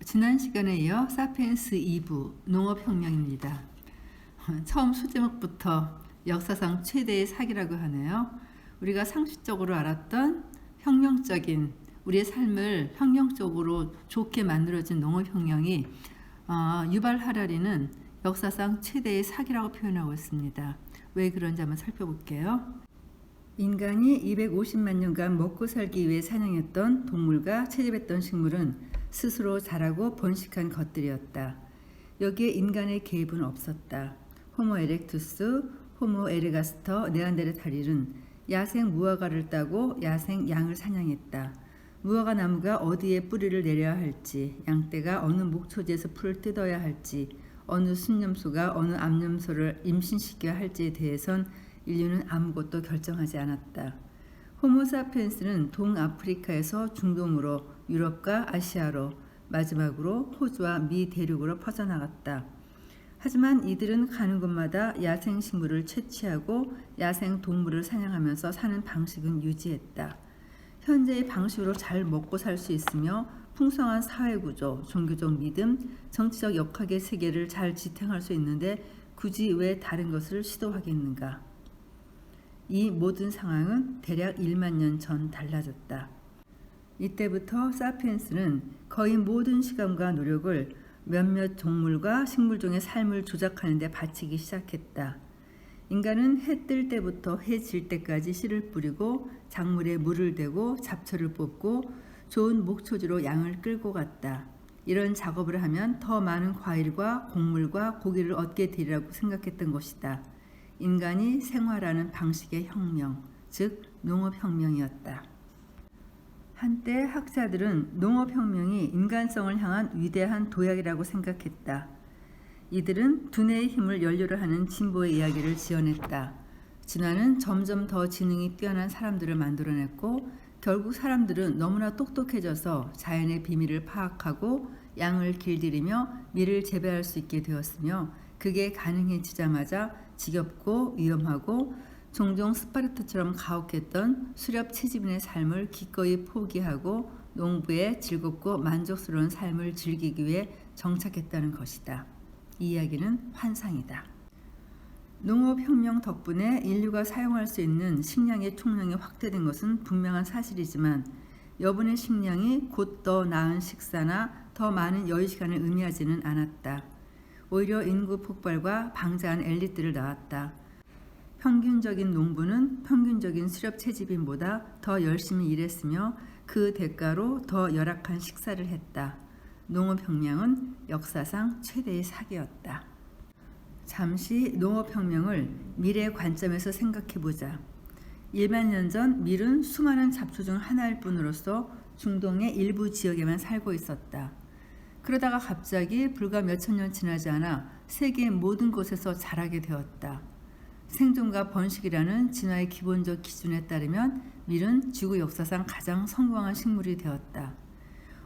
지난 시간에 이어 사피엔스 2부 농업혁명입니다. 처음 소제목부터 역사상 최대의 사기라고 하네요. 우리가 상식적으로 알았던 혁명적인 우리의 삶을 혁명적으로 좋게 만들어진 농업혁명이 유발 하라리는 역사상 최대의 사기라고 표현하고 있습니다. 왜 그런지 한번 살펴볼게요. 인간이 250만 년간 먹고 살기 위해 사냥했던 동물과 채집했던 식물은 스스로 자라고 번식한 것들이었다. 여기에 인간의 개입은 없었다. 호모 에렉투스, 호모 에르가스터, 네안데르탈인은 야생 무화과를 따고 야생 양을 사냥했다. 무화과 나무가 어디에 뿌리를 내려야 할지, 양떼가 어느 목초지에서 풀을 뜯어야 할지, 어느 순염소가 어느 암염소를 임신시켜야 할지에 대해선 인류는 아무것도 결정하지 않았다. 호모사피엔스는 동아프리카에서 중동으로 유럽과 아시아로 마지막으로 호주와 미 대륙으로 퍼져나갔다. 하지만 이들은 가는 곳마다 야생식물을 채취하고 야생동물을 사냥하면서 사는 방식은 유지했다. 현재의 방식으로 잘 먹고 살 수 있으며 풍성한 사회구조, 종교적 믿음, 정치적 역학의 세계를 잘 지탱할 수 있는데 굳이 왜 다른 것을 시도하겠는가? 이 모든 상황은 대략 1만 년 전 달라졌다. 이때부터 사피엔스는 거의 모든 시간과 노력을 몇몇 동물과 식물종의 삶을 조작하는 데 바치기 시작했다. 인간은 해 뜰 때부터 해 질 때까지 씨를 뿌리고 작물에 물을 대고 잡초를 뽑고 좋은 목초지로 양을 끌고 갔다. 이런 작업을 하면 더 많은 과일과 곡물과 고기를 얻게 되리라고 생각했던 것이다. 인간이 생활하는 방식의 혁명, 즉 농업혁명이었다. 한때 학자들은 농업혁명이 인간성을 향한 위대한 도약이라고 생각했다. 이들은 두뇌의 힘을 연료로 하는 진보의 이야기를 지어냈다. 진화는 점점 더 지능이 뛰어난 사람들을 만들어냈고 결국 사람들은 너무나 똑똑해져서 자연의 비밀을 파악하고 양을 길들이며 밀을 재배할 수 있게 되었으며 그게 가능해지자마자 지겹고 위험하고 종종 스파르타처럼 가혹했던 수렵 채집인의 삶을 기꺼이 포기하고 농부의 즐겁고 만족스러운 삶을 즐기기 위해 정착했다는 것이다. 이 이야기는 환상이다. 농업혁명 덕분에 인류가 사용할 수 있는 식량의 총량이 확대된 것은 분명한 사실이지만 여분의 식량이 곧 더 나은 식사나 더 많은 여유 시간을 의미하지는 않았다. 오히려 인구 폭발과 방자한 엘리트를 낳았다. 평균적인 농부는 평균적인 수렵 채집인보다 더 열심히 일했으며 그 대가로 더 열악한 식사를 했다. 농업혁명은 역사상 최대의 사기였다. 잠시 농업혁명을 미래 관점에서 생각해보자. 1만 년 전 밀은 수많은 잡초 중 하나일 뿐으로서 중동의 일부 지역에만 살고 있었다. 그러다가 갑자기 불과 몇천 년 지나지 않아 세계 모든 곳에서 자라게 되었다. 생존과 번식이라는 진화의 기본적 기준에 따르면 밀은 지구 역사상 가장 성공한 식물이 되었다.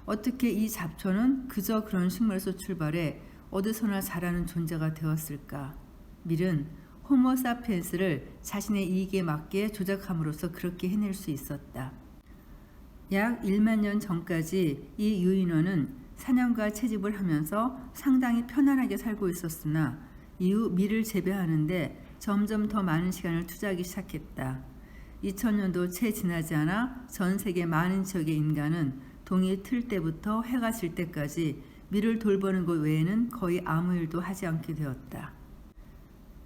어떻게 이 잡초는 그저 그런 식물에서 출발해 어디서나 자라는 존재가 되었을까? 밀은 호모 사피엔스를 자신의 이익에 맞게 조작함으로써 그렇게 해낼 수 있었다. 약 1만 년 전까지 이 유인원은 사냥과 채집을 하면서 상당히 편안하게 살고 있었으나 이후 밀을 재배하는데 점점 더 많은 시간을 투자하기 시작했다. 2000년도 채 지나지 않아 전 세계 많은 지역의 인간은 동이 틀 때부터 해가 질 때까지 밀을 돌보는 것 외에는 거의 아무 일도 하지 않게 되었다.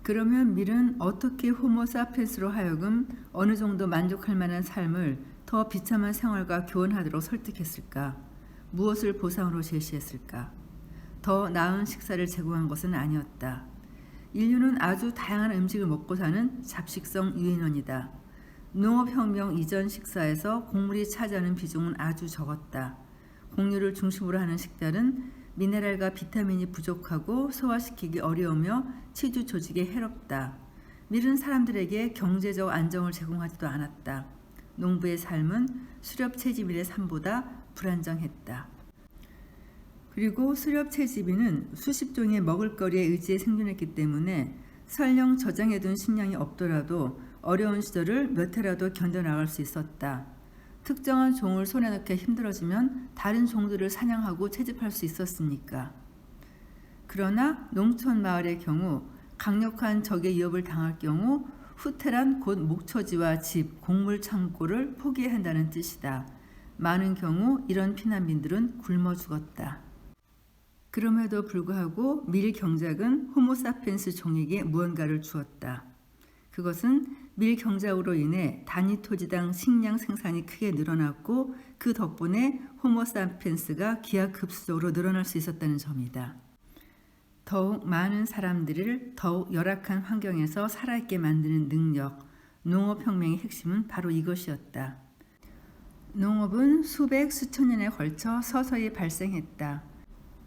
그러면 밀은 어떻게 호모 사피엔스로 하여금 어느 정도 만족할 만한 삶을 더 비참한 생활과 교환하도록 설득했을까? 무엇을 보상으로 제시했을까? 더 나은 식사를 제공한 것은 아니었다. 인류는 아주 다양한 음식을 먹고 사는 잡식성 유인원이다. 농업혁명 이전 식사에서 곡물이 차지하는 비중은 아주 적었다. 곡류를 중심으로 하는 식단은 미네랄과 비타민이 부족하고 소화시키기 어려우며 치주 조직에 해롭다. 밀은 사람들에게 경제적 안정을 제공하지도 않았다. 농부의 삶은 수렵 채집인의 삶보다 불안정했다. 그리고 수렵 채집인은 수십 종의 먹을거리에 의지해 생존했기 때문에 설령 저장해둔 식량이 없더라도 어려운 시절을 몇 해라도 견뎌나갈 수 있었다. 특정한 종을 손에 넣기 힘들어지면 다른 종들을 사냥하고 채집할 수 있었으니까. 그러나 농촌 마을의 경우 강력한 적의 위협을 당할 경우 후퇴란 곧 목처지와 집, 곡물 창고를 포기해야 한다는 뜻이다. 많은 경우 이런 피난민들은 굶어 죽었다. 그럼에도 불구하고 밀 경작은 호모사피엔스 종에게 무언가를 주었다. 그것은 밀 경작으로 인해 단위 토지당 식량 생산이 크게 늘어났고 그 덕분에 호모사피엔스가 기하급수적으로 늘어날 수 있었다는 점이다. 더욱 많은 사람들을 더욱 열악한 환경에서 살아있게 만드는 능력, 농업혁명의 핵심은 바로 이것이었다. 농업은 수백 수천 년에 걸쳐 서서히 발생했다.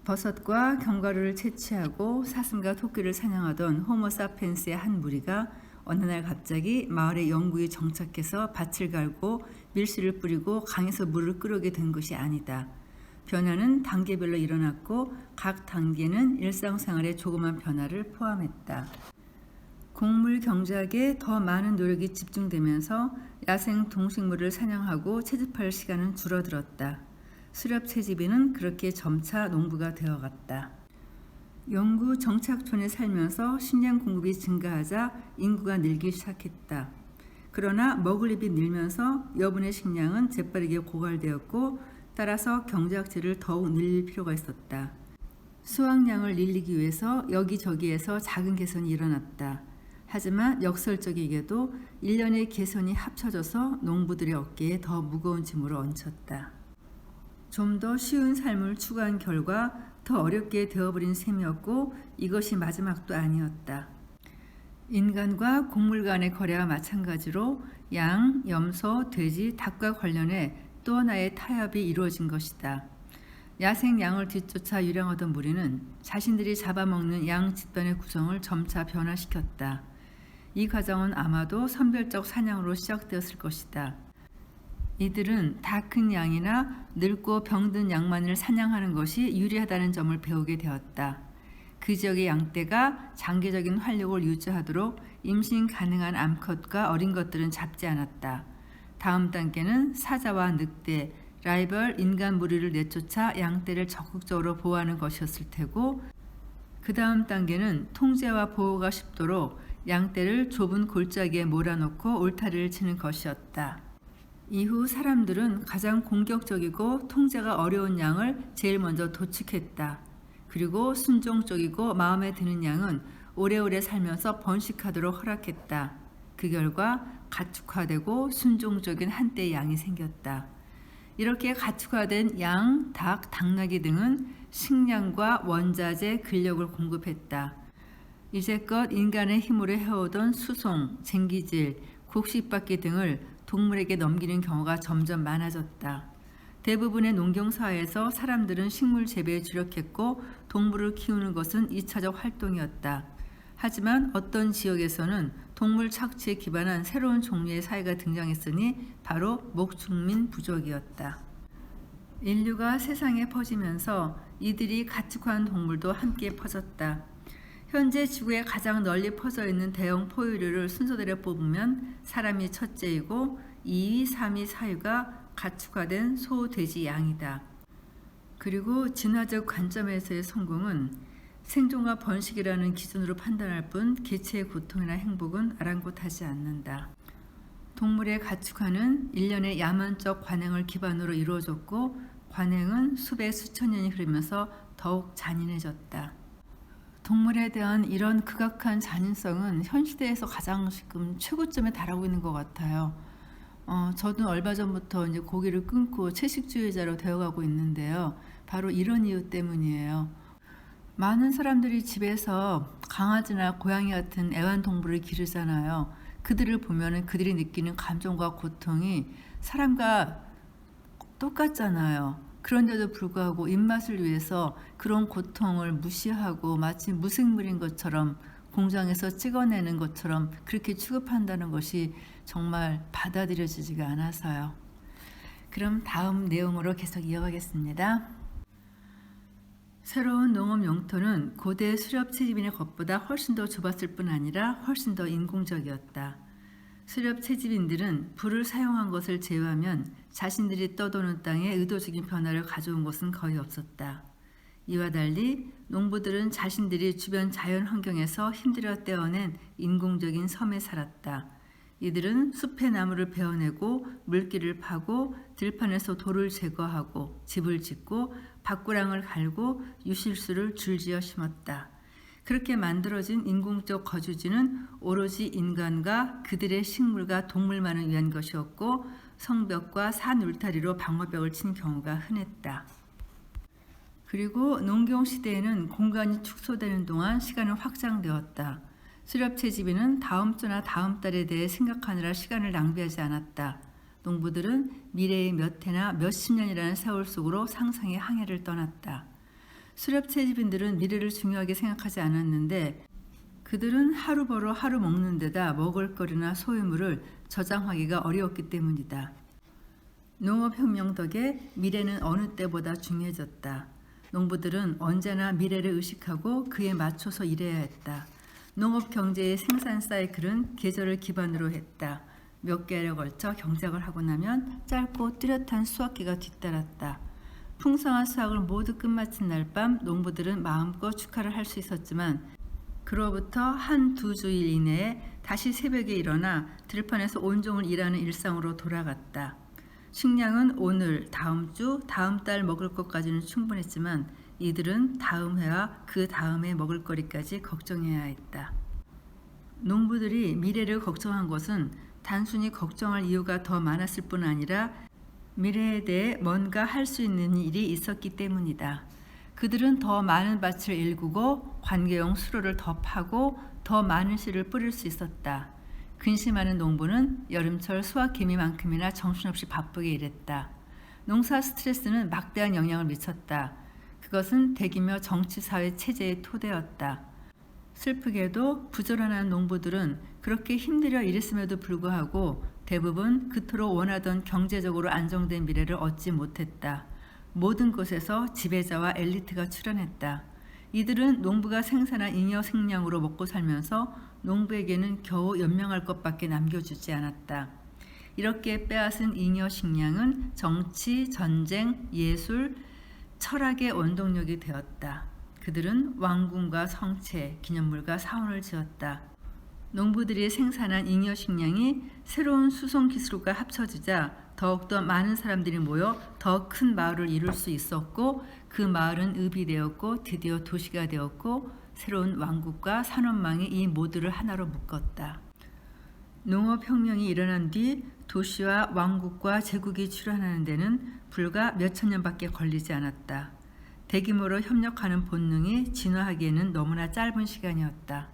버섯과 견과류를 채취하고 사슴과 토끼를 사냥하던 호모사피엔스의 한 무리가 어느 날 갑자기 마을에 영구히 정착해서 밭을 갈고 밀씨를 뿌리고 강에서 물을 끓이게 된 것이 아니다. 변화는 단계별로 일어났고 각 단계는 일상생활의 조그만 변화를 포함했다. 곡물 경작에 더 많은 노력이 집중되면서 야생 동식물을 사냥하고 채집할 시간은 줄어들었다. 수렵 채집인은 그렇게 점차 농부가 되어갔다. 영구 정착촌에 살면서 식량 공급이 증가하자 인구가 늘기 시작했다. 그러나 먹을 입이 늘면서 여분의 식량은 재빠르게 고갈되었고 따라서 경작지를 더욱 늘릴 필요가 있었다. 수확량을 늘리기 위해서 여기저기에서 작은 개선이 일어났다. 하지만 역설적이게도 일련의 개선이 합쳐져서 농부들의 어깨에 더 무거운 짐으로 얹혔다. 좀 더 쉬운 삶을 추구한 결과 더 어렵게 되어버린 셈이었고 이것이 마지막도 아니었다. 인간과 곡물 간의 거래와 마찬가지로 양, 염소, 돼지, 닭과 관련해 또 하나의 타협이 이루어진 것이다. 야생 양을 뒤쫓아 유랑하던 무리는 자신들이 잡아먹는 양 집단의 구성을 점차 변화시켰다. 이 과정은 아마도 선별적 사냥으로 시작되었을 것이다. 이들은 다 큰 양이나 늙고 병든 양만을 사냥하는 것이 유리하다는 점을 배우게 되었다. 그 지역의 양떼가 장기적인 활력을 유지하도록 임신 가능한 암컷과 어린 것들은 잡지 않았다. 다음 단계는 사자와 늑대, 라이벌 인간 무리를 내쫓아 양떼를 적극적으로 보호하는 것이었을 테고 그 다음 단계는 통제와 보호가 쉽도록 양떼를 좁은 골짜기에 몰아넣고 울타리를 치는 것이었다. 이후 사람들은 가장 공격적이고 통제가 어려운 양을 제일 먼저 도축했다. 그리고 순종적이고 마음에 드는 양은 오래오래 살면서 번식하도록 허락했다. 그 결과 가축화되고 순종적인 한때의 양이 생겼다. 이렇게 가축화된 양, 닭, 당나귀 등은 식량과 원자재, 근력을 공급했다. 이제껏 인간의 힘으로 해오던 수송, 쟁기질, 곡식바퀴 등을 동물에게 넘기는 경우가 점점 많아졌다. 대부분의 농경사회에서 사람들은 식물 재배에 주력했고 동물을 키우는 것은 2차적 활동이었다. 하지만 어떤 지역에서는 동물 착취에 기반한 새로운 종류의 사회가 등장했으니 바로 목축민 부족이었다. 인류가 세상에 퍼지면서 이들이 가축화한 동물도 함께 퍼졌다. 현재 지구에 가장 널리 퍼져 있는 대형 포유류를 순서대로 뽑으면 사람이 첫째이고 2위, 3위, 4위가 가축화된 소, 돼지, 양이다. 그리고 진화적 관점에서의 성공은 생존과 번식이라는 기준으로 판단할 뿐 개체의 고통이나 행복은 아랑곳하지 않는다. 동물의 가축화는 일련의 야만적 관행을 기반으로 이루어졌고 관행은 수백 수천 년이 흐르면서 더욱 잔인해졌다. 동물에 대한 이런 극악한 잔인성은 현 시대에서 가장 지금 최고점에 달하고 있는 것 같아요. 저도 얼마 전부터 이제 고기를 끊고 채식주의자로 되어가고 있는데요. 바로 이런 이유 때문이에요. 많은 사람들이 집에서 강아지나 고양이 같은 애완동물을 기르잖아요. 그들을 보면 그들이 느끼는 감정과 고통이 사람과 똑같잖아요. 그런데도 불구하고 입맛을 위해서 그런 고통을 무시하고 마치 무생물인 것처럼 공장에서 찍어내는 것처럼 그렇게 취급한다는 것이 정말 받아들여지지가 않아서요. 그럼 다음 내용으로 계속 이어가겠습니다. 새로운 농업 영토는 고대 수렵 채집인의 것보다 훨씬 더 좁았을 뿐 아니라 훨씬 더 인공적이었다. 수렵 채집인들은 불을 사용한 것을 제외하면 자신들이 떠도는 땅에 의도적인 변화를 가져온 것은 거의 없었다. 이와 달리 농부들은 자신들이 주변 자연 환경에서 힘들어 떼어낸 인공적인 섬에 살았다. 이들은 숲의 나무를 베어내고 물길을 파고 들판에서 돌을 제거하고 집을 짓고 밭구랑을 갈고 유실수를 줄지어 심었다. 그렇게 만들어진 인공적 거주지는 오로지 인간과 그들의 식물과 동물만을 위한 것이었고 성벽과 산 울타리로 방어벽을 친 경우가 흔했다. 그리고 농경 시대에는 공간이 축소되는 동안 시간은 확장되었다. 수렵 채집인은 다음 주나 다음 달에 대해 생각하느라 시간을 낭비하지 않았다. 농부들은 미래의 몇 해나 몇십 년이라는 세월 속으로 상상의 항해를 떠났다. 수렵 채집인들은 미래를 중요하게 생각하지 않았는데 그들은 하루 벌어 하루 먹는 데다 먹을거리나 소유물을 저장하기가 어려웠기 때문이다. 농업혁명 덕에 미래는 어느 때보다 중요해졌다. 농부들은 언제나 미래를 의식하고 그에 맞춰서 일해야 했다. 농업 경제의 생산 사이클은 계절을 기반으로 했다. 몇 개월에 걸쳐 경작을 하고 나면 짧고 뚜렷한 수확기가 뒤따랐다. 풍성한 수확을 모두 끝마친 날 밤 농부들은 마음껏 축하를 할 수 있었지만 그로부터 한두 주일 이내에 다시 새벽에 일어나 들판에서 온종일 일하는 일상으로 돌아갔다. 식량은 오늘, 다음 주, 다음 달 먹을 것까지는 충분했지만 이들은 다음 해와 그 다음에 먹을 거리까지 걱정해야 했다. 농부들이 미래를 걱정한 것은 단순히 걱정할 이유가 더 많았을 뿐 아니라 미래에 대해 뭔가 할 수 있는 일이 있었기 때문이다. 그들은 더 많은 밭을 일구고 관계용 수로를 더 파고 더 많은 씨를 뿌릴 수 있었다. 근심하는 농부는 여름철 수확 기미만큼이나 정신없이 바쁘게 일했다. 농사 스트레스는 막대한 영향을 미쳤다. 그것은 대규모 정치사회 체제의 토대였다. 슬프게도 부지런한 농부들은 그렇게 힘들어 일했음에도 불구하고 대부분 그토록 원하던 경제적으로 안정된 미래를 얻지 못했다. 모든 곳에서 지배자와 엘리트가 출현했다. 이들은 농부가 생산한 잉여 식량으로 먹고 살면서 농부에게는 겨우 연명할 것밖에 남겨주지 않았다. 이렇게 빼앗은 잉여 식량은 정치, 전쟁, 예술, 철학의 원동력이 되었다. 그들은 왕궁과 성체, 기념물과 사원을 지었다. 농부들이 생산한 잉여 식량이 새로운 수송 기술과 합쳐지자 더욱더 많은 사람들이 모여 더 큰 마을을 이룰 수 있었고 그 마을은 읍이 되었고 드디어 도시가 되었고 새로운 왕국과 산업망이 이 모두를 하나로 묶었다. 농업혁명이 일어난 뒤 도시와 왕국과 제국이 출현하는 데는 불과 몇천 년밖에 걸리지 않았다. 대규모로 협력하는 본능이 진화하기에는 너무나 짧은 시간이었다.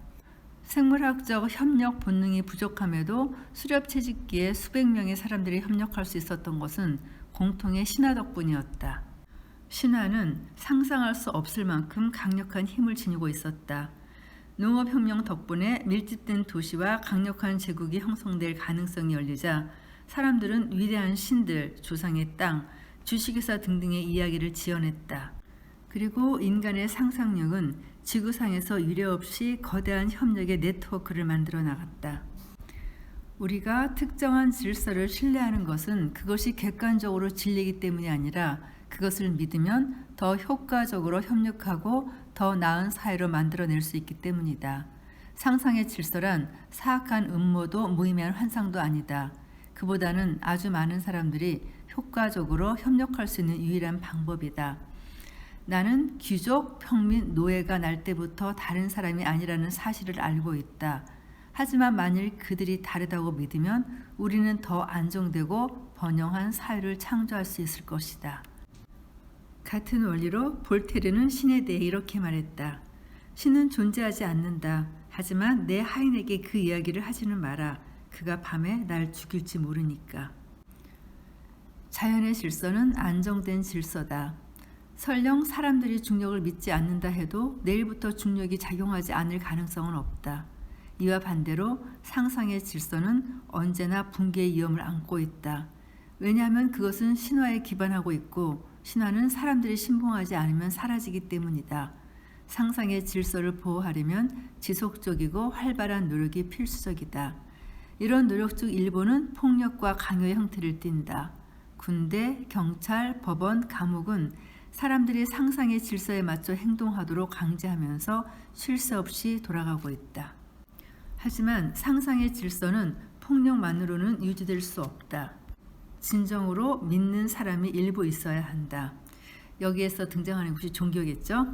생물학적 협력 본능이 부족함에도 수렵 채집기에 수백 명의 사람들이 협력할 수 있었던 것은 공통의 신화 덕분이었다. 신화는 상상할 수 없을 만큼 강력한 힘을 지니고 있었다. 농업혁명 덕분에 밀집된 도시와 강력한 제국이 형성될 가능성이 열리자 사람들은 위대한 신들, 조상의 땅, 주식회사 등등의 이야기를 지어냈다. 그리고 인간의 상상력은 지구상에서 유례없이 거대한 협력의 네트워크를 만들어 나갔다. 우리가 특정한 질서를 신뢰하는 것은 그것이 객관적으로 진리이기 때문이 아니라 그것을 믿으면 더 효과적으로 협력하고 더 나은 사회로 만들어낼 수 있기 때문이다. 상상의 질서란 사악한 음모도 무의미한 환상도 아니다. 그보다는 아주 많은 사람들이 효과적으로 협력할 수 있는 유일한 방법이다. 나는 귀족, 평민, 노예가 날 때부터 다른 사람이 아니라는 사실을 알고 있다. 하지만 만일 그들이 다르다고 믿으면 우리는 더 안정되고 번영한 사회를 창조할 수 있을 것이다. 같은 원리로 볼테르는 신에 대해 이렇게 말했다. 신은 존재하지 않는다. 하지만 내 하인에게 그 이야기를 하지는 마라. 그가 밤에 날 죽일지 모르니까. 자연의 질서는 안정된 질서다. 설령 사람들이 중력을 믿지 않는다 해도 내일부터 중력이 작용하지 않을 가능성은 없다. 이와 반대로 상상의 질서는 언제나 붕괴의 위험을 안고 있다. 왜냐하면 그것은 신화에 기반하고 있고 신화는 사람들이 신봉하지 않으면 사라지기 때문이다. 상상의 질서를 보호하려면 지속적이고 활발한 노력이 필수적이다. 이런 노력 중 일부는 폭력과 강요의 형태를 띈다. 군대, 경찰, 법원, 감옥은 사람들이 상상의 질서에 맞춰 행동하도록 강제하면서 쉴 새 없이 돌아가고 있다. 하지만 상상의 질서는 폭력만으로는 유지될 수 없다. 진정으로 믿는 사람이 일부 있어야 한다. 여기에서 등장하는 것이 종교겠죠.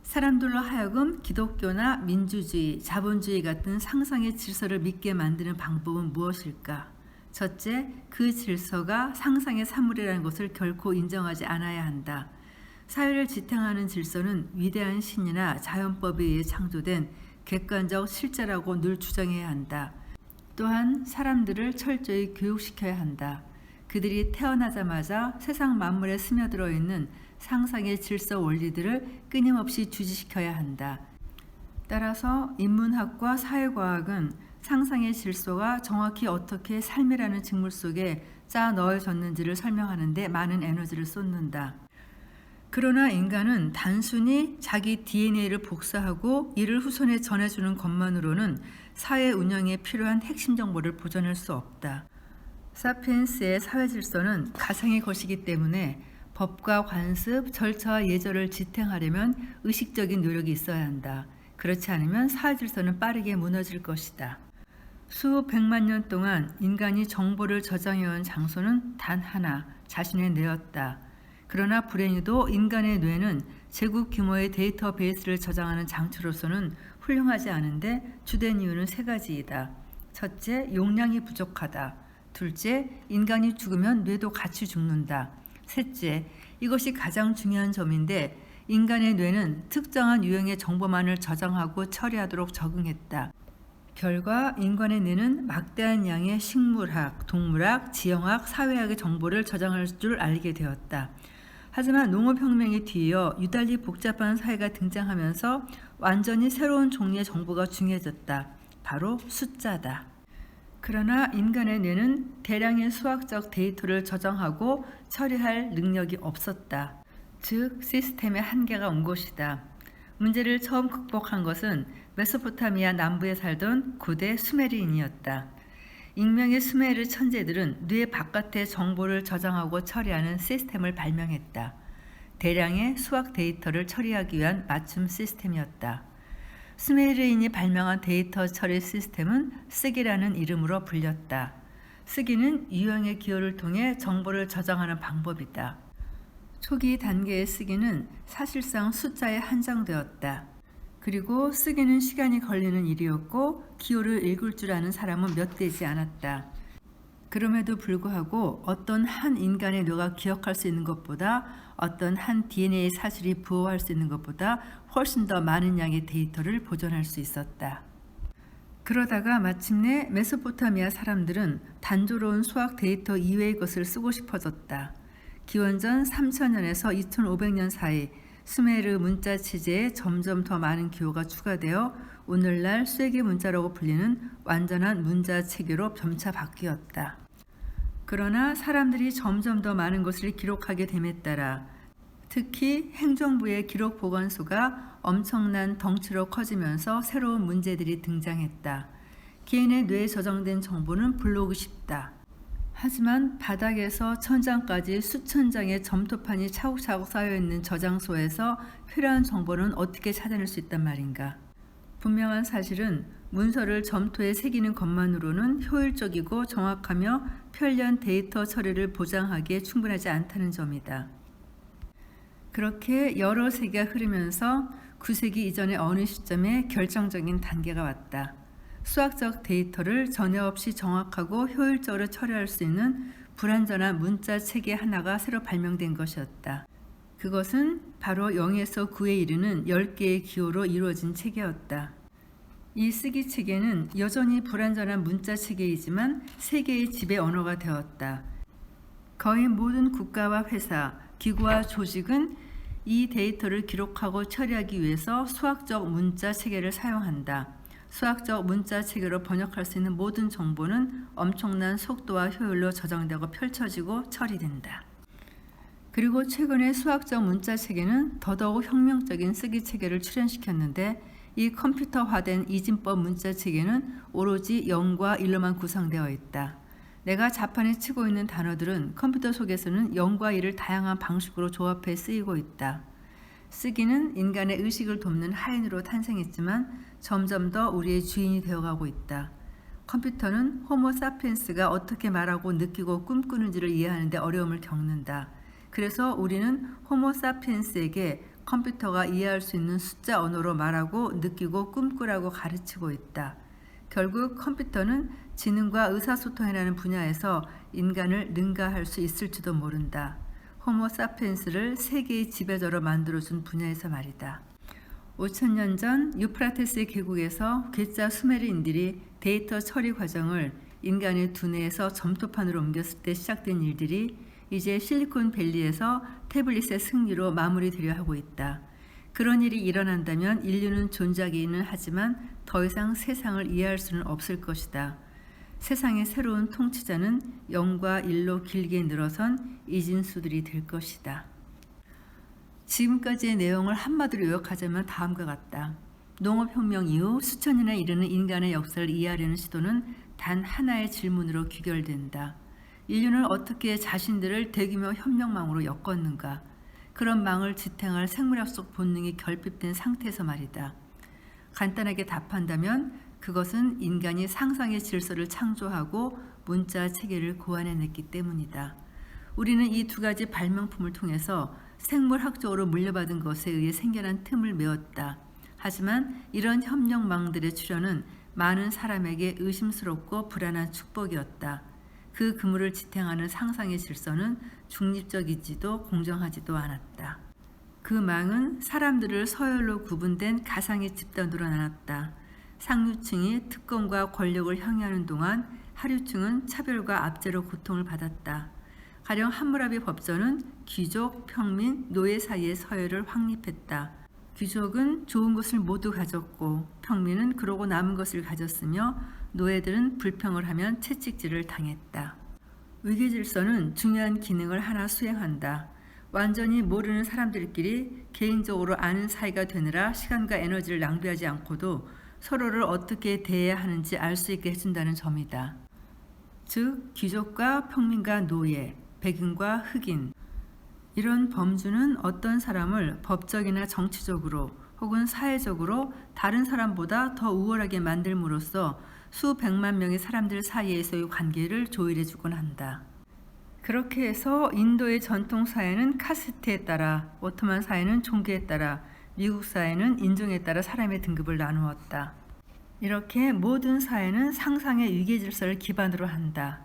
사람들로 하여금 기독교나 민주주의, 자본주의 같은 상상의 질서를 믿게 만드는 방법은 무엇일까? 첫째, 그 질서가 상상의 산물이라는 것을 결코 인정하지 않아야 한다. 사회를 지탱하는 질서는 위대한 신이나 자연법에 의해 창조된 객관적 실제라고 늘 주장해야 한다. 또한 사람들을 철저히 교육시켜야 한다. 그들이 태어나자마자 세상 만물에 스며들어 있는 상상의 질서 원리들을 끊임없이 주지시켜야 한다. 따라서 인문학과 사회과학은 상상의 질서가 정확히 어떻게 삶이라는 직물 속에 짜 넣어졌는지를 설명하는 데 많은 에너지를 쏟는다. 그러나 인간은 단순히 자기 DNA를 복사하고 이를 후손에 전해주는 것만으로는 사회 운영에 필요한 핵심 정보를 보존할 수 없다. 사피엔스의 사회 질서는 가상의 것이기 때문에 법과 관습, 절차와 예절을 지탱하려면 의식적인 노력이 있어야 한다. 그렇지 않으면 사회 질서는 빠르게 무너질 것이다. 수백만 년 동안 인간이 정보를 저장해온 장소는 단 하나, 자신의 뇌였다. 그러나 불행히도 인간의 뇌는 제국 규모의 데이터베이스를 저장하는 장치로서는 훌륭하지 않은데 주된 이유는 세 가지이다. 첫째, 용량이 부족하다. 둘째, 인간이 죽으면 뇌도 같이 죽는다. 셋째, 이것이 가장 중요한 점인데 인간의 뇌는 특정한 유형의 정보만을 저장하고 처리하도록 적응했다. 결과 인간의 뇌는 막대한 양의 식물학, 동물학, 지형학, 사회학의 정보를 저장할 줄 알게 되었다. 하지만 농업혁명에 뒤이어 유달리 복잡한 사회가 등장하면서 완전히 새로운 종류의 정보가 중요해졌다. 바로 숫자다. 그러나 인간의 뇌는 대량의 수학적 데이터를 저장하고 처리할 능력이 없었다. 즉 시스템의 한계가 온 것이다. 문제를 처음 극복한 것은 메소포타미아 남부에 살던 고대 수메르인이었다. 익명의 수메르 천재들은 뇌 바깥의 정보를 저장하고 처리하는 시스템을 발명했다. 대량의 수학 데이터를 처리하기 위한 맞춤 시스템이었다. 수메르인이 발명한 데이터 처리 시스템은 쓰기라는 이름으로 불렸다. 쓰기는 유형의 기호를 통해 정보를 저장하는 방법이다. 초기 단계의 쓰기는 사실상 숫자에 한정되었다. 그리고 쓰기는 시간이 걸리는 일이었고 기호를 읽을 줄 아는 사람은 몇 되지 않았다. 그럼에도 불구하고 어떤 한 인간의 뇌가 기억할 수 있는 것보다 어떤 한 DNA 사실이 부호할 수 있는 것보다 훨씬 더 많은 양의 데이터를 보존할 수 있었다. 그러다가 마침내 메소포타미아 사람들은 단조로운 수학 데이터 이외의 것을 쓰고 싶어졌다. 기원전 3000년에서 2500년 사이 수메르 문자 체제에 점점 더 많은 기호가 추가되어 오늘날 쇠기 문자라고 불리는 완전한 문자 체계로 점차 바뀌었다. 그러나 사람들이 점점 더 많은 것을 기록하게 됨에 따라 특히 행정부의 기록 보관소가 엄청난 덩치로 커지면서 새로운 문제들이 등장했다. 개인의 뇌에 저장된 정보는 불러오기 쉽다. 하지만 바닥에서 천장까지 수천 장의 점토판이 차곡차곡 쌓여있는 저장소에서 필요한 정보는 어떻게 찾아낼 수 있단 말인가. 분명한 사실은 문서를 점토에 새기는 것만으로는 효율적이고 정확하며 편리한 데이터 처리를 보장하기에 충분하지 않다는 점이다. 그렇게 여러 세기가 흐르면서 9세기 이전의 어느 시점에 결정적인 단계가 왔다. 수학적 데이터를 전혀 없이 정확하고 효율적으로 처리할 수 있는 불완전한 문자 체계 하나가 새로 발명된 것이었다. 그것은 바로 0에서 9에 이르는 10개의 기호로 이루어진 체계였다. 이 쓰기 체계는 여전히 불완전한 문자 체계이지만 세계의 지배 언어가 되었다. 거의 모든 국가와 회사, 기구와 조직은 이 데이터를 기록하고 처리하기 위해서 수학적 문자 체계를 사용한다. 수학적 문자 체계로 번역할 수 있는 모든 정보는 엄청난 속도와 효율로 저장되고 펼쳐지고 처리된다. 그리고 최근에 수학적 문자 체계는 더더욱 혁명적인 쓰기 체계를 출현시켰는데 이 컴퓨터화된 이진법 문자 체계는 오로지 0과 1로만 구성되어 있다. 내가 자판에 치고 있는 단어들은 컴퓨터 속에서는 0과 1을 다양한 방식으로 조합해 쓰이고 있다. 쓰기는 인간의 의식을 돕는 하인으로 탄생했지만 점점 더 우리의 주인이 되어가고 있다. 컴퓨터는 호모 사피엔스가 어떻게 말하고 느끼고 꿈꾸는지를 이해하는 데 어려움을 겪는다. 그래서 우리는 호모 사피엔스에게 컴퓨터가 이해할 수 있는 숫자 언어로 말하고 느끼고 꿈꾸라고 가르치고 있다. 결국 컴퓨터는 지능과 의사소통이라는 분야에서 인간을 능가할 수 있을지도 모른다. 호모 사피엔스를 세계의 지배자로 만들어준 분야에서 말이다. 5,000년 전 유프라테스 계곡에서 괴짜 수메르인들이 데이터 처리 과정을 인간의 두뇌에서 점토판으로 옮겼을 때 시작된 일들이 이제 실리콘밸리에서 태블릿의 승리로 마무리되려 하고 있다. 그런 일이 일어난다면 인류는 존재하기는 하지만 더 이상 세상을 이해할 수는 없을 것이다. 세상의 새로운 통치자는 0과 1로 길게 늘어선 이진수들이 될 것이다. 지금까지의 내용을 한마디로 요약하자면 다음과 같다. 농업혁명 이후 수천 년에 이르는 인간의 역사를 이해하려는 시도는 단 하나의 질문으로 귀결된다. 인류는 어떻게 자신들을 대규모 협력망으로 엮었는가? 그런 망을 지탱할 생물학적 본능이 결핍된 상태에서 말이다. 간단하게 답한다면 그것은 인간이 상상의 질서를 창조하고 문자 체계를 고안해냈기 때문이다. 우리는 이 두 가지 발명품을 통해서 생물학적으로 물려받은 것에 의해 생겨난 틈을 메웠다. 하지만 이런 협력망들의 출현은 많은 사람에게 의심스럽고 불안한 축복이었다. 그 그물을 지탱하는 상상의 질서는 중립적이지도 공정하지도 않았다. 그 망은 사람들을 서열로 구분된 가상의 집단으로 나눴다. 상류층이 특권과 권력을 향유하는 동안 하류층은 차별과 압제로 고통을 받았다. 가령 함무라비 법전은 귀족, 평민, 노예 사이의 서열을 확립했다. 귀족은 좋은 것을 모두 가졌고 평민은 그러고 남은 것을 가졌으며 노예들은 불평을 하면 채찍질을 당했다. 위계질서는 중요한 기능을 하나 수행한다. 완전히 모르는 사람들끼리 개인적으로 아는 사이가 되느라 시간과 에너지를 낭비하지 않고도 서로를 어떻게 대해야 하는지 알 수 있게 해준다는 점이다. 즉 귀족과 평민과 노예, 백인과 흑인 이런 범주는 어떤 사람을 법적이나 정치적으로 혹은 사회적으로 다른 사람보다 더 우월하게 만들므로써 수백만 명의 사람들 사이에서의 관계를 조율해 주곤 한다. 그렇게 해서 인도의 전통 사회는 카스트에 따라, 오토만 사회는 종교에 따라, 미국 사회는 인종에 따라 사람의 등급을 나누었다. 이렇게 모든 사회는 상상의 위계질서를 기반으로 한다.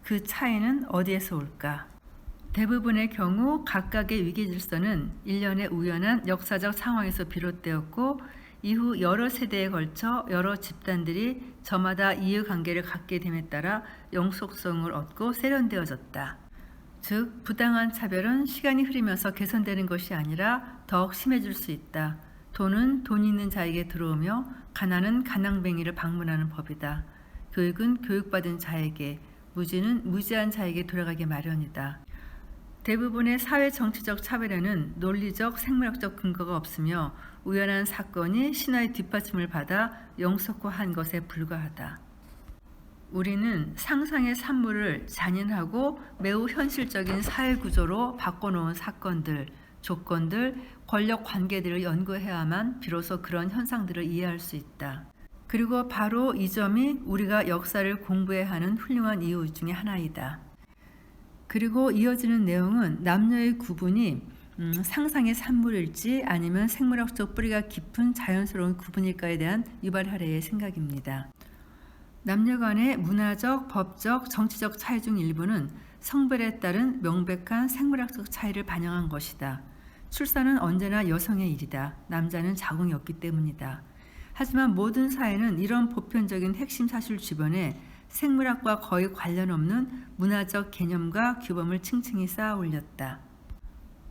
그 차이는 어디에서 올까? 대부분의 경우 각각의 위계질서는 일련의 우연한 역사적 상황에서 비롯되었고 이후 여러 세대에 걸쳐 여러 집단들이 저마다 이해관계를 갖게 됨에 따라 영속성을 얻고 세련되어졌다. 즉 부당한 차별은 시간이 흐르면서 개선되는 것이 아니라 더욱 심해질 수 있다. 돈은 돈 있는 자에게 들어오며 가난은 가난뱅이를 방문하는 법이다. 교육은 교육받은 자에게, 무지는 무지한 자에게 돌아가기 마련이다. 대부분의 사회 정치적 차별에는 논리적, 생물학적 근거가 없으며 우연한 사건이 신화의 뒷받침을 받아 영속화한 것에 불과하다. 우리는 상상의 산물을 잔인하고 매우 현실적인 사회 구조로 바꿔놓은 사건들, 조건들, 권력 관계들을 연구해야만 비로소 그런 현상들을 이해할 수 있다. 그리고 바로 이 점이 우리가 역사를 공부해야 하는 훌륭한 이유 중에 하나이다. 그리고 이어지는 내용은 남녀의 구분이 상상의 산물일지 아니면 생물학적 뿌리가 깊은 자연스러운 구분일까에 대한 유발 하레의 생각입니다. 남녀 간의 문화적, 법적, 정치적 차이 중 일부는 성별에 따른 명백한 생물학적 차이를 반영한 것이다. 출산은 언제나 여성의 일이다. 남자는 자궁이 없기 때문이다. 하지만 모든 사회는 이런 보편적인 핵심 사실 주변에 생물학과 거의 관련 없는 문화적 개념과 규범을 층층이 쌓아 올렸다.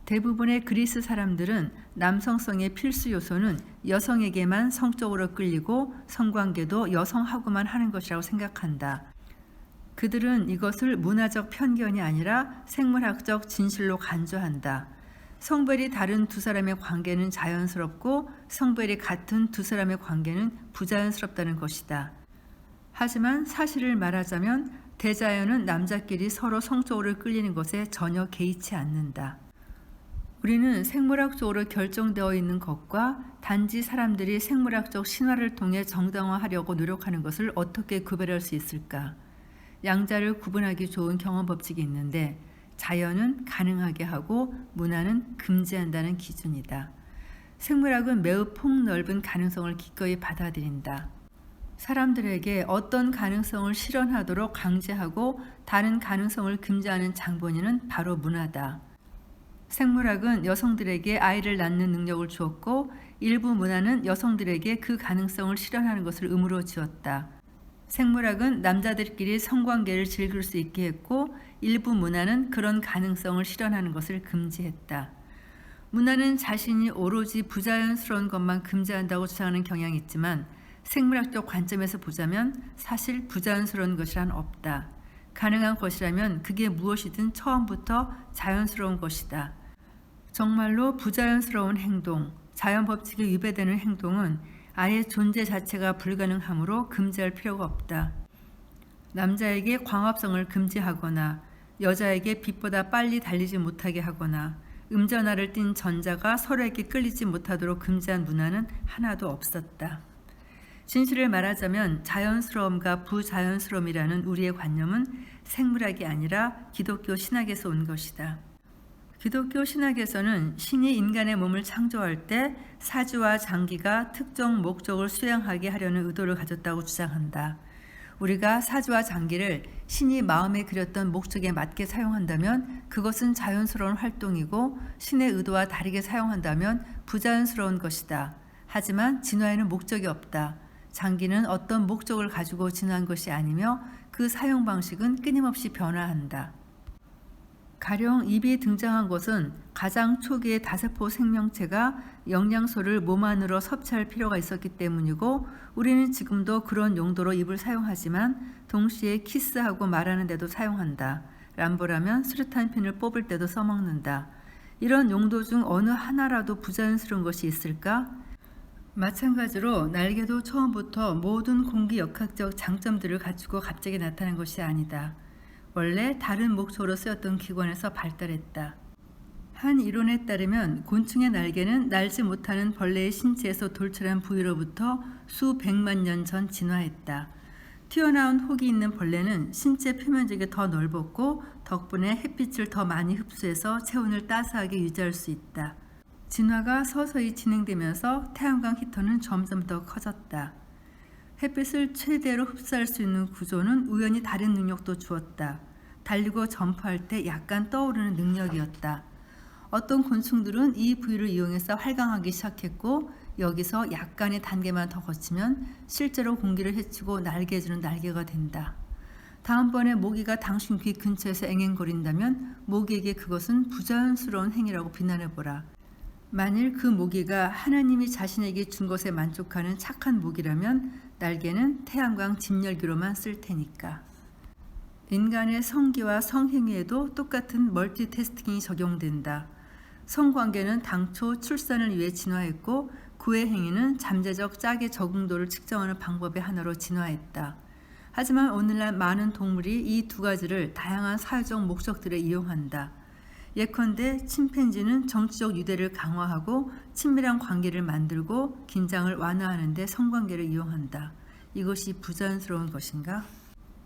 대부분의 그리스 사람들은 남성성의 필수 요소는 여성에게만 성적으로 끌리고 성관계도 여성하고만 하는 것이라고 생각한다. 그들은 이것을 문화적 편견이 아니라 생물학적 진실로 간주한다. 성별이 다른 두 사람의 관계는 자연스럽고 성별이 같은 두 사람의 관계는 부자연스럽다는 것이다. 하지만 사실을 말하자면 대자연은 남자끼리 서로 성적으로 끌리는 것에 전혀 개의치 않는다. 우리는 생물학적으로 결정되어 있는 것과 단지 사람들이 생물학적 신화를 통해 정당화하려고 노력하는 것을 어떻게 구별할 수 있을까? 양자를 구분하기 좋은 경험 법칙이 있는데 자연은 가능하게 하고 문화는 금지한다는 기준이다. 생물학은 매우 폭넓은 가능성을 기꺼이 받아들인다. 사람들에게 어떤 가능성을 실현하도록 강제하고 다른 가능성을 금지하는 장본인은 바로 문화다. 생물학은 여성들에게 아이를 낳는 능력을 주었고 일부 문화는 여성들에게 그 가능성을 실현하는 것을 의무로 지었다. 생물학은 남자들끼리 성관계를 즐길 수 있게 했고 일부 문화는 그런 가능성을 실현하는 것을 금지했다. 문화는 자신이 오로지 부자연스러운 것만 금지한다고 주장하는 경향이 있지만 생물학적 관점에서 보자면 사실 부자연스러운 것이란 없다. 가능한 것이라면 그게 무엇이든 처음부터 자연스러운 것이다. 정말로 부자연스러운 행동, 자연 법칙에 위배되는 행동은 아예 존재 자체가 불가능하므로 금지할 필요가 없다. 남자에게 광합성을 금지하거나 여자에게 빛보다 빨리 달리지 못하게 하거나 음전하를 띤 전자가 서로에게 끌리지 못하도록 금지한 문화는 하나도 없었다. 진실을 말하자면 자연스러움과 부자연스러움이라는 우리의 관념은 생물학이 아니라 기독교 신학에서 온 것이다. 기독교 신학에서는 신이 인간의 몸을 창조할 때 사주와 장기가 특정 목적을 수행하게 하려는 의도를 가졌다고 주장한다. 우리가 사주와 장기를 신이 마음에 그렸던 목적에 맞게 사용한다면 그것은 자연스러운 활동이고 신의 의도와 다르게 사용한다면 부자연스러운 것이다. 하지만 진화에는 목적이 없다. 장기는 어떤 목적을 가지고 진화한 것이 아니며 그 사용 방식은 끊임없이 변화한다. 가령 입이 등장한 것은 가장 초기의 다세포 생명체가 영양소를 몸 안으로 섭취할 필요가 있었기 때문이고 우리는 지금도 그런 용도로 입을 사용하지만 동시에 키스하고 말하는 데도 사용한다. 람보라면 수류탄 핀을 뽑을 때도 써먹는다. 이런 용도 중 어느 하나라도 부자연스러운 것이 있을까? 마찬가지로 날개도 처음부터 모든 공기역학적 장점들을 갖추고 갑자기 나타난 것이 아니다. 원래 다른 목적으로 쓰였던 기관에서 발달했다. 한 이론에 따르면 곤충의 날개는 날지 못하는 벌레의 신체에서 돌출한 부위로부터 수백만 년 전 진화했다. 튀어나온 혹이 있는 벌레는 신체 표면적이 더 넓었고 덕분에 햇빛을 더 많이 흡수해서 체온을 따스하게 유지할 수 있다. 진화가 서서히 진행되면서 태양광 히터는 점점 더 커졌다. 햇빛을 최대로 흡수할 수 있는 구조는 우연히 다른 능력도 주었다. 달리고 점프할 때 약간 떠오르는 능력이었다. 어떤 곤충들은 이 부위를 이용해서 활강하기 시작했고 여기서 약간의 단계만 더 거치면 실제로 공기를 헤치고 날개해주는 날개가 된다. 다음번에 모기가 당신 귀 근처에서 앵앵거린다면 모기에게 그것은 부자연스러운 행위라고 비난해보라. 만일 그 모기가 하나님이 자신에게 준 것에 만족하는 착한 모기라면 날개는 태양광 집열기로만 쓸 테니까. 인간의 성기와 성행위에도 똑같은 멀티태스킹이 적용된다. 성관계는 당초 출산을 위해 진화했고 구애 행위는 잠재적 짝의 적응도를 측정하는 방법의 하나로 진화했다. 하지만 오늘날 많은 동물이 이 두 가지를 다양한 사회적 목적들에 이용한다. 예컨대 침팬지는 정치적 유대를 강화하고 친밀한 관계를 만들고 긴장을 완화하는 데 성관계를 이용한다. 이것이 부자연스러운 것인가?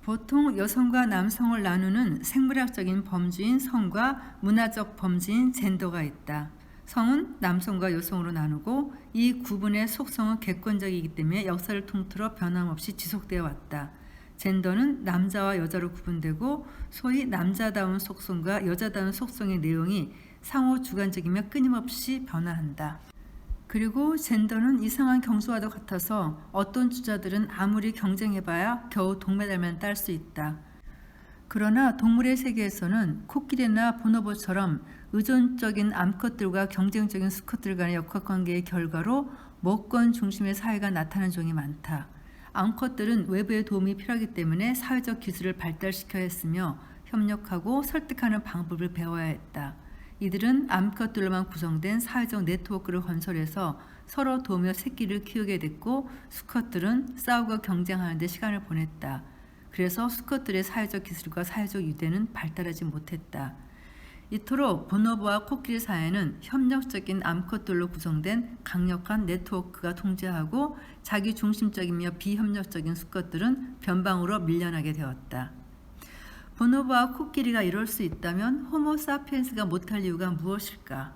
보통 여성과 남성을 나누는 생물학적인 범주인 성과 문화적 범주인 젠더가 있다. 성은 남성과 여성으로 나누고 이 구분의 속성은 객관적이기 때문에 역사를 통틀어 변함없이 지속되어 왔다. 젠더는 남자와 여자로 구분되고 소위 남자다운 속성과 여자다운 속성의 내용이 상호 주관적이며 끊임없이 변화한다. 그리고 젠더는 이상한 경수와도 같아서 어떤 주자들은 아무리 경쟁해봐야 겨우 동메달만 딸 수 있다. 그러나 동물의 세계에서는 코끼리나 보노보처럼 의존적인 암컷들과 경쟁적인 수컷들 간의 역학관계의 결과로 먹건 중심의 사회가 나타나는 종이 많다. 암컷들은 외부의 도움이 필요하기 때문에 사회적 기술을 발달시켜야 했으며 협력하고 설득하는 방법을 배워야 했다. 이들은 암컷들로만 구성된 사회적 네트워크를 건설해서 서로 도우며 새끼를 키우게 됐고 수컷들은 싸우고 경쟁하는 데 시간을 보냈다. 그래서 수컷들의 사회적 기술과 사회적 유대는 발달하지 못했다. 이토록 보노보와 코끼리 사회는 협력적인 암컷들로 구성된 강력한 네트워크가 통제하고 자기 중심적이며 비협력적인 수컷들은 변방으로 밀려나게 되었다. 보노보와 코끼리가 이럴 수 있다면 호모 사피엔스가 못할 이유가 무엇일까?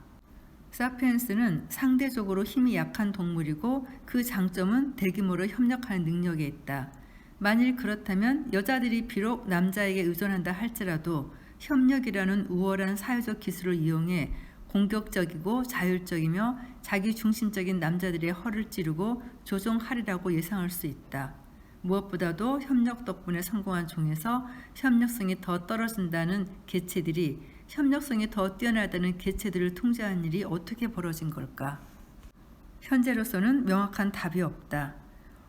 사피엔스는 상대적으로 힘이 약한 동물이고 그 장점은 대규모로 협력하는 능력에 있다. 만일 그렇다면 여자들이 비록 남자에게 의존한다 할지라도 협력이라는 우월한 사회적 기술을 이용해 공격적이고 자율적이며 자기 중심적인 남자들의 허를 찌르고 조종하리라고 예상할 수 있다. 무엇보다도 협력 덕분에 성공한 종에서 협력성이 더 떨어진다는 개체들이 협력성이 더 뛰어나다는 개체들을 통제하는 일이 어떻게 벌어진 걸까? 현재로서는 명확한 답이 없다.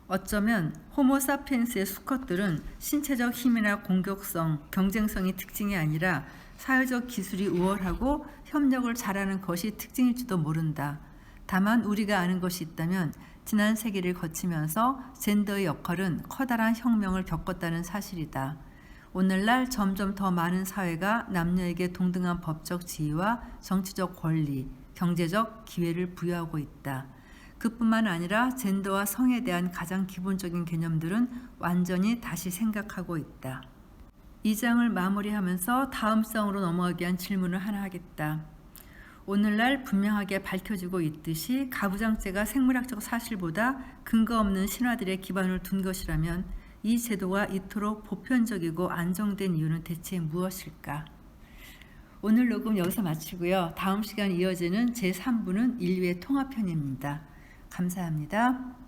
어쩌면 호모 사피엔스의 수컷들은 신체적 힘이나 공격성, 경쟁성이 특징이 아니라 사회적 기술이 우월하고 협력을 잘하는 것이 특징일지도 모른다. 다만 우리가 아는 것이 있다면 지난 세기를 거치면서 젠더의 역할은 커다란 혁명을 겪었다는 사실이다. 오늘날 점점 더 많은 사회가 남녀에게 동등한 법적 지위와 정치적 권리, 경제적 기회를 부여하고 있다. 그뿐만 아니라 젠더와 성에 대한 가장 기본적인 개념들은 완전히 다시 생각하고 있다. 이 장을 마무리하면서 다음 장으로 넘어가기 위한 질문을 하나 하겠다. 오늘날 분명하게 밝혀지고 있듯이 가부장제가 생물학적 사실보다 근거 없는 신화들의 기반을 둔 것이라면 이 제도가 이토록 보편적이고 안정된 이유는 대체 무엇일까? 오늘 녹음 여기서 마치고요. 다음 시간 이어지는 제3부는 인류의 통합편입니다. 감사합니다.